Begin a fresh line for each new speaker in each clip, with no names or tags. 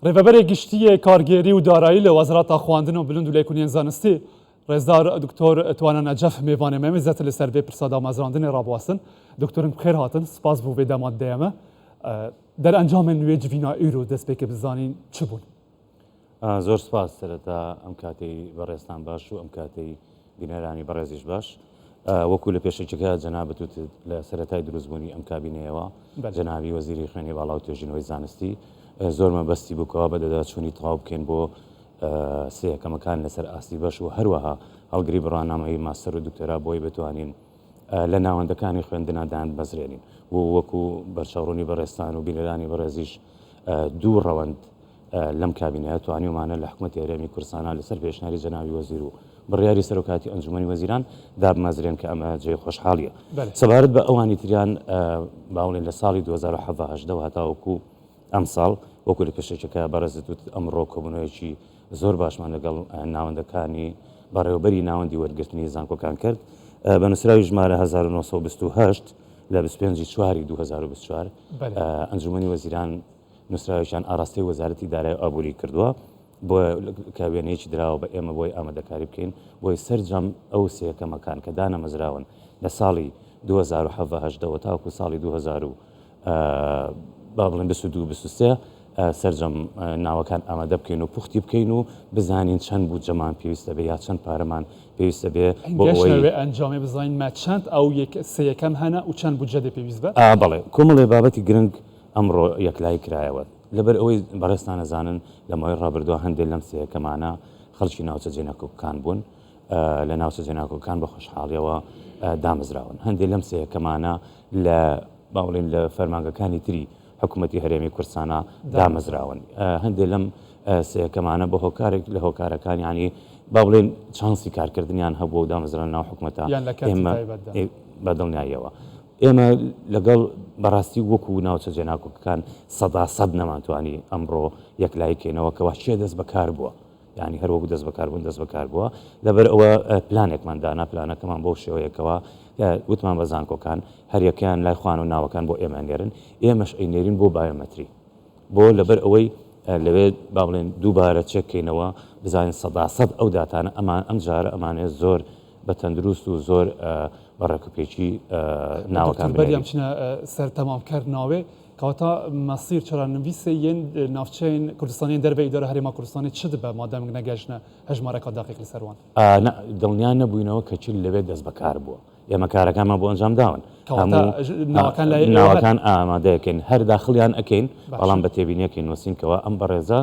ڕێڤەبەرێک گشتیە کارگێری و دارایی لە وەزارەتا خواردن و بلند و لێکۆنیە زانستی ڕێزدار دکتۆر توانە نەجەف میوانێمەمە زەتە لەسەر بێ پرسەدا مەزراندنی ڕابواستن دکتۆرم بخێر هاتن سپاس بۆ بێ دەمادەیەمە دەرئەنجامên نوێ جڤینا ئیرۆ دەست پێکە بزانین چ بوون؟
زۆر سپاس سەرەتا ئەم کاتەی بەڕێستان باش و ئەم کاتەی بینەرانی بەڕێزیش باش وەکو لە پێشێکەکە جەنابەت لە سەرەتای دروستبوونی ئەم کابینەیەوە جەنابی وەزیری خوێنی باڵا و توێژینەوەی زانستی زۆر مەبەستی بووکەوە بەدەدا چوونی تەواو بکەین بۆ سەیەکەمەکان لەسەر ئاستی بەش و هەروەها هەڵگری بڕوانامەی ماستەر و دکتۆرا بۆی بتوانین لە ناوەندەکانی خوێندنادان بەزرێنین و وەکو بەرچاوڕوونی بەڕێستان و بینەرانی بەڕێزیش دوو ڕەوەند لەم کابینەیە توانیومانە لە حکوومەتی هەرێمی کوردستانە لەسەر پێشنهاری جەنابی وەزیر و بڕیاری سەرۆکاتی ئەنجومەنی وەزیران دابمەزرێن کە ئەمە جێی خۆشحاڵیە سەبارەت بە ئەوانی تریان باوڵێن لە ساڵی 2018 هەتاوەکو ئەم ساڵ وەکو لە پێشێکەکە بەڕێزت ئەمڕۆ کۆبوونەوەیەکی زۆر باشمان لەگەڵ ناوەندەکانی بەڕێوەبەری ناوەندی وەرگرتنی زانکۆکان کرد بە نووسراوی ژمارە 1928 لە 25 چواری 2024 ئەنجومەنی وەزیران نووسراویشان ئاڕاستی وەزارەتی دارایی ئابووری کردووە بۆ کابینەیەکی دراوە بە ئێمە بۆی ئامادەکاری بکەین بۆی سەرجەم ئەو سەیەکەمەکان کە دانەمەزراون لە ساڵی 2018 تاوەکو ساڵی 2000 با بڵێن 22-23 سەرجەم ناوەکان ئامادە بکەین و پوختی بکەین و بزانین چەند بوو جەمان پێویستە بێ یا چەند پارەمان پێویستە بێ
بۆ ئەوەی ئەنجامی بزانین ما چەند ئەو سەیەکەم هەنە و چەند بودجە پێویست بە
بەڵێ کۆمەڵێ بابەتی گرنگ ئەمڕۆ یەکلای کرایەوە لەبەر ئەوەی بەڕێستان نەزانن لە ماوەی ڕابردووە هەندێک لەم سەیەکەمانە خەڵکی ناوچە جێناکۆکان بوون لە ناوچە جێناکۆکان بە خۆشحاڵیەوە دامەزراون هەندێک لەم سەیەکەمانە لە باوڵێن لە فەرمانگەکانی تری حکوومەتی هەرێمی کوردستانە دامەزراون هەندێک لەم سەیەکەمانە بە هۆکارێک لە هۆکارەکان ینی با بڵێن چانسی کارکردنیان هەبوو و دامەزران ناو حکوومەتە ئێمە بەدڵنیاییەوە ئێمە لەگەڵ بەڕاستی وەکو ناوچە جێناکۆکەکان 100% نەمانتوانی ئەمڕۆ یەکلایکێنەوە کەوا چێ دەست بەکار بووە ینی هەروەکو دەست بەکار بوون دەست بەکار بووە لەبەر ئەوە پلانێکمان دانا پلانەکەمان بۆ شێوەیەکەوە وتمان بە زانکۆکان هەریەکەیان لای خوان و ناوەکان بۆ ئێمەنێرن ئێمەش ئەینێرین بۆ بایۆمەتری بۆ لەبەر ئەوەی لەوێت با بڵێن دووبارە چێککەینەوە بزانین 100% ئەو داتانە ئەم جارە ئەمانێت زۆر بە تەندروست و زۆر بەڕێکوپێکی ناوەکان
بەریام چنە سەر تەمامکردناوێ کەواتە مەسیر چراننویسە یەن ناوچەین کوردستانی دەربەی ئیدارە هەرێما کوردستانی چ دەبە مادام نەگەشتە هەژمارەکە داقیق لەسەروان
دڵنیان نەبووینەوە کە چ لەوێت دەست بەکار بووە ئێمە کارەکانمان بۆ ئەنجام داون ناوەکان ئامادەیەکەین هەر داخلیان ئەەکەین بەڵام بە تێبینیەکەین نووسینکەوە ئەم بەڕێزە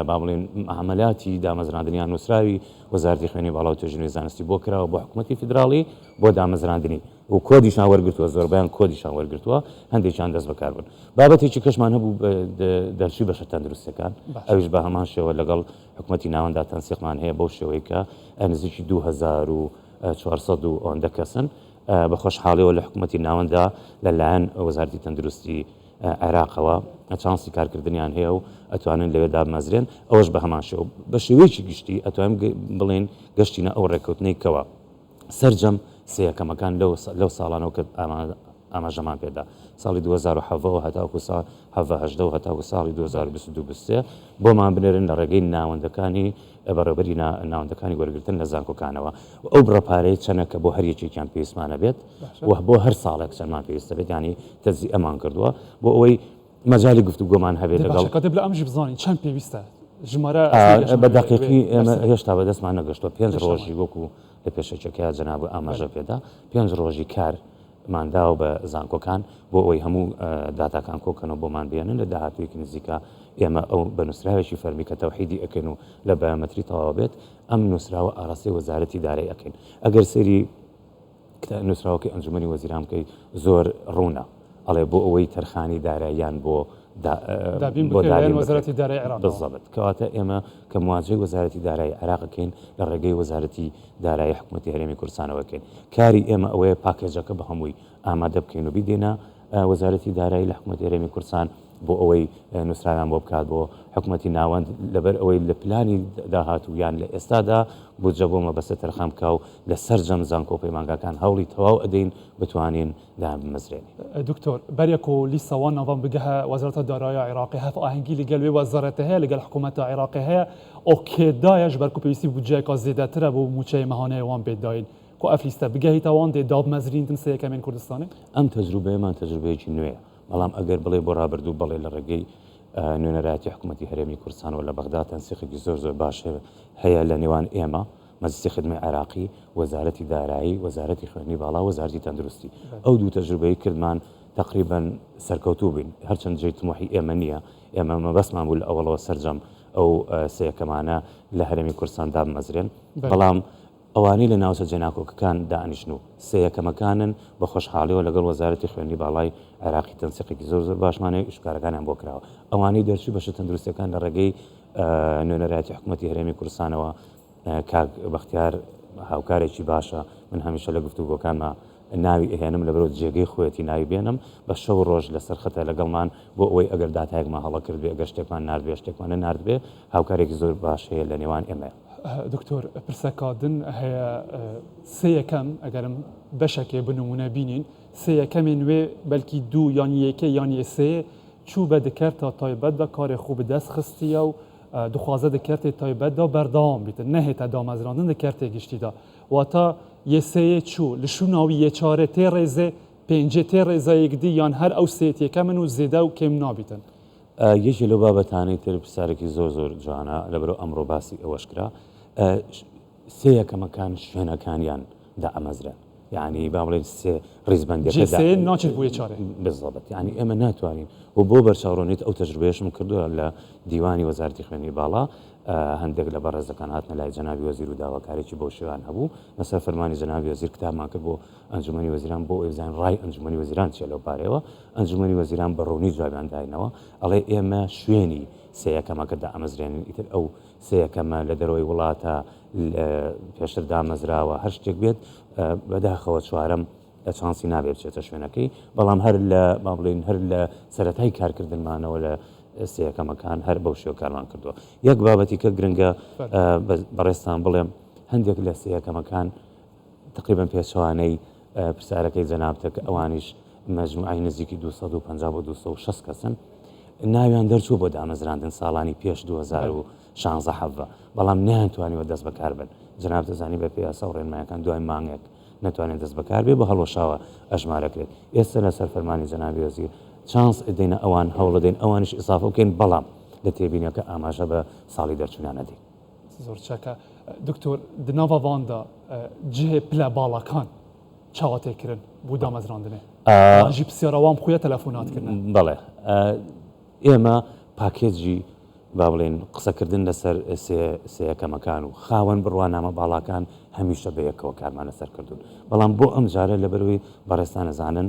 با بڵێن عملیاتی دامەزراندنیان نووسراوی وەزارەتی خوێنی باڵا و توێژینەوەی زانستی بۆ کراوە بۆ حکوومەتی فیدراڵی بۆ دامەزراندنی و کۆدیشان وەرگرتووە زۆربیان کۆدیشان وەرگرتووە هەندێکیان دەست بەکار بوون بابەتێکی کەشمان هەبوو دەرچوی بەشە تەندروستەکان ئەویش بە هەمان شێوە لەگەڵ حکوومەتی ناوەندا تەنسیقمان هەیە بەو شێوەیە کە نزیکی 2400 و ئەوەندە کەسن بە خۆشحاڵیەوە لە حکوومەتی ناوەندا لەلایەن وەزارەتی تەندروستی عێراقەوە چانسی کارکردنیان هەیە و ئەتوانن لەوێ دامەزرێن ئەوەش بە هەمان شێوە بە شێوەیەکی گشتی ئەتوانم بڵێن گەشتینە ئەو ڕێکەوتنەیەکەوە سەرجەم سەیەکەمەکان لەو ساڵانەوە کە ئاماژەمان پێدا ساڵی 2007 هەتاوکو ساڵ 1970 هەتاوکو ساڵی 2022 بۆمان بنێرن لە ڕێگەی ناوەندەکانی بەڕێوەبەری ناوەندەکانی وەرگرتن لە زانکۆکانەوە ئەو بڕەپارەی چەنە کە بۆ هەر یەکێکیان پێویستمانە بێت و بۆ هەر ساڵێک چەندمان پێویستە بێت ینی تەزی ئەمان کردووە بۆ ئەوەی مەجای گفتوگۆمان هەبێت لەگەڵ
لە ئەمژ بزانین چەند پێویستە ژمارە
بە دقیقی ئێمە هێشتا بەدەستمان نەگەشتوە 5 ڕۆژی وەکو لە پێشەکەکە جەناب ئاماژە پێدا 5 ڕۆژی کار مانداو بە زانکۆکان بۆ ئەوی هەموو داتاکان کۆکەنەوە بۆمان بێنن لە داهاتوویەکی نزیکە ئێمە ئەو بە نووسراوێکی فەرمی کە تەوحیدی ئەەکەین و لە بایۆمەتری تەواو بێت ئەم نووسراوە ئاڕاستی وەزارەتی دارایی ئەەکەین ئەگەر سەری نووسراوەکەی ئەنجومەنی وەزیران بکەی زۆر ڕوونە ئەڵێ بۆ ئەوەی تەرخانی داراییان بۆ
وەزارەتی دارایی عێراق
بالضبط کەواتە ئێمە کە مواجهی وەزارەتی دارایی عێراقەکەین لە ڕێگەی وەزارەتی دارایی حکوومەتی هەرێمی کوردستانەوەکەین کاری ئێمە ئەوەیە پاکێجەکە بە هەمووی ئامادە بکەین و بیدێنە وەزارەتی دارایی لە حکوومەتی هەرێمی کوردستان بۆ ئەوەی نووسراویان بۆ بکات بۆ حکوومەتی ناوەند لەبەر ئەوەی لە پلانی داهاتوو یان لە ئێستادا بودجە بۆ مەبەستە تەرخەم بکە و لەسەر جەمزان کۆپەیمانگاکان هەوڵی تەواو ئەدەین بتوانین دام بمەزرێنین.
دکتۆر بەرێک و لیسەوان ناوان بگەهە وەزارەتە دارایی عێراقی هەف ئاهەنگی لەگەڵ وێ وەزارەتە هەیە لەگەڵ حکوومەتە عێراقی هەیە ئۆکێدایەش بەرکوپێویستی بودجەیەکە زێدەترە بۆ موچەی مەهانەیە وان بێداین کو ئەف لیستە بگەهیتەوان دێ داب مەزریندن سەیەکەمێن کوردستانی
ئەم تەجروبەیەمان تەجروبەیەکی نوێیە بەڵام ئەگەر بڵێ بۆ ڕابردوو بەڵێ لە ڕێگەی نوێنەرایەتی حکوومەتی هەرێمی کوردستانەوە لە بەغدا تەنسیقێکی زۆر باش هەیە لە نێوان ئێمە مەجلیسی خدمەتی عێراقی وەزارەتی دارایی وەزارەتی خوێندنی باڵا وەزارەتی تەندروستی ئەو دوو تەجروبەی کردمان تقریبا سەرکەوتوو بین هەرچەند جێی طموحی ئێمە نییە ئێمە مەبەستمان بوو لە ئەوڵەوە سەرجەم ئەو سەیەکەمانە لە هەرێمی کوردستان دابمەزرێن بەڵام ئەوانەی لە ناوچە جێناکۆکەکان دانیشتن و سەیەکەمەکانن بە خۆشحاڵیەوە لەگەڵ وەزارەتی خوێندنی باڵای عێراقی تەنسیقێکی زۆر باشمانەیە ئیشکارەکانیان بۆ کراوە ئەوانەی دەرچوو بەشە تەندروستیەکان لە ڕێگەی نوێنەرایەتی حکوومەتی هەرێمی کوردستانەوە کاک بەختیار هاوکارێکی باشە من هەمیشە لە گفتوگۆکانمە ناوی ئەهێنم لەبەرەوە جێگەی خۆەتی ناوی بێنم بە شەو ڕۆژ لەسەر خەتە لەگەڵمان بۆ ئەوەی ئەگەر داتایەکمان هەڵە کردبێ ئەگەر شتێکمان نردبێ شتێکمانە نردبێ هاوکارێکی زۆر باش هەیە لە نێوان ئێمە.
دکتۆر پرسەکادن هەیە سەیەکەم ئەگەرم بەشەکێ بنمونە بینین سەیەکەمێ نوێ بەلکی دوو یان یەکێ یان یەسێ چوو بە دەکەرتە تایبەت بە کارێ خوب دەست خستیە و دخوازە دەکەرتێ تایبەتدا بەردەوام بیتن نەهێتە دامەزراندن دەکەرتێ گشتیدا واتە یەسەیە چوو لە شووناوی یەچارێ تێ ڕێزێ پێنجێ تێ ڕێزایەکدی یان هەر ئەو سێتیەکە من و زێدە و کێم نابیتن.
یەکی لەو بابەتانەی تر پرسیارێکی زۆر جوانە لەبەرەوە ئەمڕۆ باسی ئەوەش کرا سەیەکەمەکان شوێنەکانیان دائەمەزرێن یعنی با بڵێن سێ ڕیزبەندەکە
ناچێت بۆ یەچارێ
بزڵبەت یعنی ئێمە ناتوانین و بۆ بەرچاوڕۆنیت ئەو تەجروبەیەشم کردووە لە دیوانی وەزارەتی خوێندنی باڵا هەندێک لە بەڕێزەکان هاتنە لای جەنابی وەزیر و داواکارێکی بۆ شێوان هەبوو لەسەر فەرمانی جەنابی وەزیر کتابمان کرد بۆ ئەنجومەنی وەزیران بۆ ئێزان ڕای ئەنجومەنی وەزیران چێ لەو پارەوە ئەنجومەنی وەزیران بە ڕوونی جوابیان داینەوە ئەڵێ ئێمە شوێنی سەیەکەمەکە دائەمەزرێنین ئیتر ئەو سەیەکەمە لە دەرەوەی وڵاتە پێشتر دامەزراوە هەر شتێک بێت بەداخەوە چوارەم چانسی نابێت بچێتە شوێنەکەی بەڵام هەر لە با بڵێن هەر لە سەرەتای کارکردنمانەوە لە سەیەکەمەکان هەر بەو شێوە کارمان کردووە یەک بابەتی کە گرنگە بەڕێستان بڵێم هەندێک لە سەیەکەمەکان تقریبا پێچوانەی پرسیارەکەی جەنابتە کە ئەوانیش مەجموعی نزیکی 250 بۆ 260 کەسن ناویان دەرچوو بۆ دامەزراندن ساڵانی پێش 2016 بەڵام نەیانتوانیوە دەست بەکار بن جەناب دەزانی بە پێیاسا و ڕێنمایەکان دوای مانگێک نەتوانێت دەست بەکار بێ بە هەڵۆشاوە ئەژمارەکرێت ئێستا لەسەر فەرمانی جەنابی وەزیر چانس ئەدەینە ئەوان هەوڵە دەین ئەوانیش ئیسافە بکەین بەڵام لە تێبینەکە ئاماژە بە ساڵی دەرچوونیان نەدەین.
زۆر چاکە دکتۆر دناڤەواندا جهێ پلە باڵەکان چاوەتێکردن بۆ دامەزراندنێ ژی پرسیارەوان بخویە تەلەفۆناتکردن
بەڵێ ئێمە پاکێجی با بڵێن قسەکردن لەسەر سەیەکەمەکان و خاوەن بڕوانامە باڵاکان هەمیشە بەیەکەوە کارمان لەسەر کردوون بەڵام بۆ ئەم جارە لەبەروی بەڕێستان ئەزانن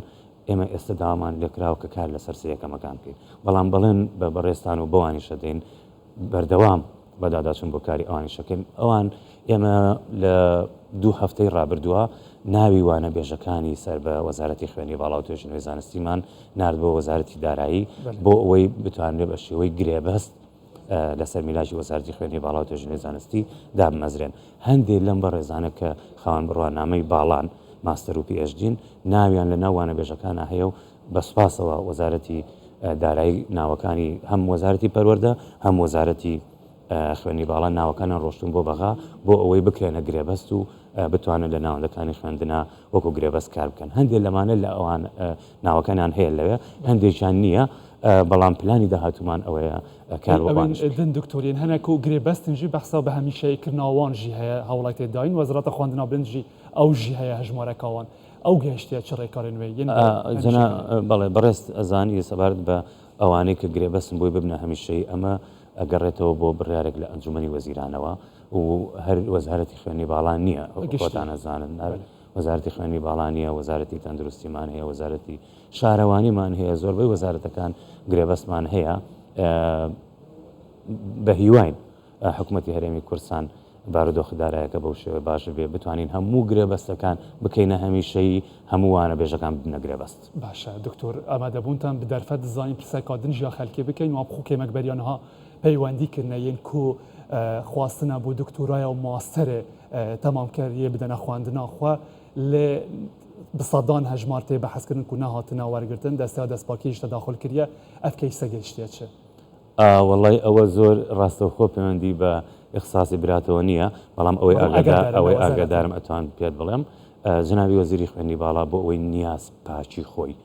ئێمە ئێستا داوامان لێکراوە کە کار لەسەر سەیەکەمەکان بکەین بەڵام بڵێن بە بەڕێستان و بەوانیشە دەین بەردەوام بەداداچون بۆ کاری ئەوانیشەکەین ئەوان ئێمە لە 2 هەفتەی ڕابردووە ناوی وانە بێژەکانی سەر بە وەزارەتی خوێنی باڵا و توێژینەوەی زانستیمان نرد بۆ وەزارەتی دارایی بۆ ئەوەی بتوانرێت بە شێوەی گرێبەست لەسەر میلاژی وەزارەتی خوێنی باڵا و توێژینەوەی زانستی دابمەزرێن هەندێک لەم بەڕێزانە کە خاوەن بڕوانامەی باڵان ماستەر و PhD'n ناویان لە ناوانە بێژەکانە هەیە و بەسپاسەوە وەزارەتی دارایی ناوەکانی هەم وەزارەتی پەروەردە هەم وەزارەتی خوێنی باڵان ناوەکانیان ڕۆشتون بۆ بەغا بۆ ئەوەی بکرێنە گرێبەست و بتوانن لە ناوەندەکانی خوێندنا وەکو گرێبەست کار بکەن هەندێک لەمانە لە ئەوان ناوەکانیان هەیە لەوێ هەندێکیان نییە بەڵام پلانی داهاتومان ئەوەیە کار
دن دکتۆریان هەنێک و گرێبەستنجی بەخسا بە هەمیشەیەکردناوانژی هەیە هەوڵای تێداین وەزارەتە خواردنا بنجی ئەوژی هەیە هەژمارەکەوان ئەو گەشتە چ ڕێکارێنوێ
بەڵێ بەڕێست ئەزانی سەبارەت بە ئەوانەی کە گرێبەستن بۆی ببنە هەمیشەی ئەمە ئەگەڕێتەوە بۆ بڕیارێک لە ئەنجومەنی وەزیرانەوە و هەر وەزارەتی خوێنی باڵان نییە خۆتان ئەزانن وەزارەتی خوێنی باڵان نیە وەزارەتی تەندروستیمان هەیە وەزارەتی شارەوانیمان هەیە زۆربەی وەزارەتەکان گرێبەستمان هەیە بە هیواین حکوومەتی هەرێمی کوردستان بارودۆخدارایەکە بەو شێوە باش بێ بتوانین هەموو گرێبەستەکان بکەینە هەمیشەی هەمووانە بێژەکان بنەگرێ بەست.
باشە دکتۆر ئامادەبوونتان بدەرفەت دزانین پرسەکاتن ژیا خەلکێ بکەین و بخوکێمەکبەریانها پەیوەندیکردنەیەن کو خواستنە بۆ دکتۆرایە و ماستەرێ تەمامکردیە بدەنە خواندناخوا لێ بسەدان هەژمار تێ بەحەزکردن کو نەهاتنە وەرگرتن دەستا دەستپاکیش تەداخل کردە ئەف کەیسە گەیشتێ چێ؟
وەڵی ئەوە زۆر ڕاستەوخۆ پەیوەندی بە ئیخساسی براتەوە نییە، بەڵام ئەوەی ئاگادارم ئەتوان پێت بڵێم جنابی وەزیری خوێنی باڵا بۆ ئەوەی نیاز پاچی خۆی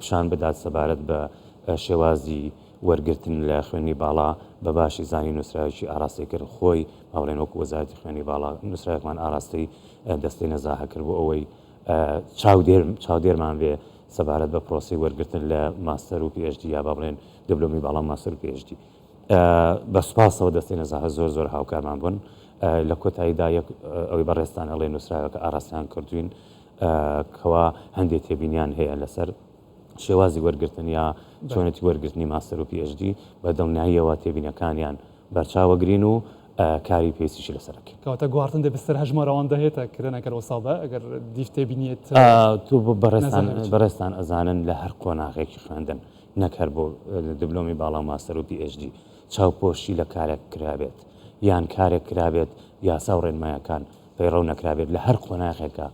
پیشان بدات سەبارەت بە شێوازی وەرگرتن لە خوێنی باڵا بە باشی زانی نووسراوێکی ئاراستی کرد خۆی هاوڵێن وەکو وەزارەتی خوێنی باڵا نووسراوێکمان ئاراستی دەستەی نەزاهە کرد بۆ ئەوەی چاودێرمان بێ سەبارەت بە پرۆسی وەرگرتن لە ماستەر و PhD یا با بڵێن دیبلۆمی باڵا ماستەر و PhD. بە سوپاسەوە دەستی نەزاهە زۆر هاوکارمان بوون لە کۆتاییدا ئەوەی بەڕێستان ئەڵێ نووسراوەکە ئاراستیان کردوین کەوا هەندێک تێبینیان هەیە لەسەر شێوازی وەرگرتن یا چۆنێتی وەرگرتنی ماستەر و PhD بە دڵنیاییەوە تێبینەکانیان بەرچاوەگرین و کاری پێسیشی لەسەرەکە
کەواتە گواردن دەبستر هەژمارەوان دەهێتە کردنەکەەوە ساڵدا ئەگەر دیف تێبینیت
تو بەڕێستان ئەزانن لە هەر قۆناغێکی خوێندن نەک هەر بۆ دیبلۆمی باڵا ماستەر و PhD چاوپۆشی لە کارێک کرابێت یان کارێک کرابێت یاسا و ڕێنمایەکان پەیڕەو نەکرابێت لە هەر قۆناغێکە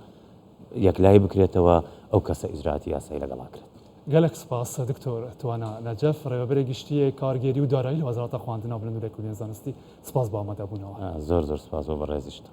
یەکلای بکرێتەوە ئەو کەسە ئیجراتی یاسایی لەگەڵا کرێت.
گەلێک سپاس دکتۆر توانە نەجەف ڕێوەبەرێ گشتیە کارگێری و دارایی لە وەزارەتە خواردنەوە بلند و لێکۆڵینە زانستی سپاس بۆ ئامادەبوونەوە.
زۆر سپاس بۆ بەڕێزیشتە.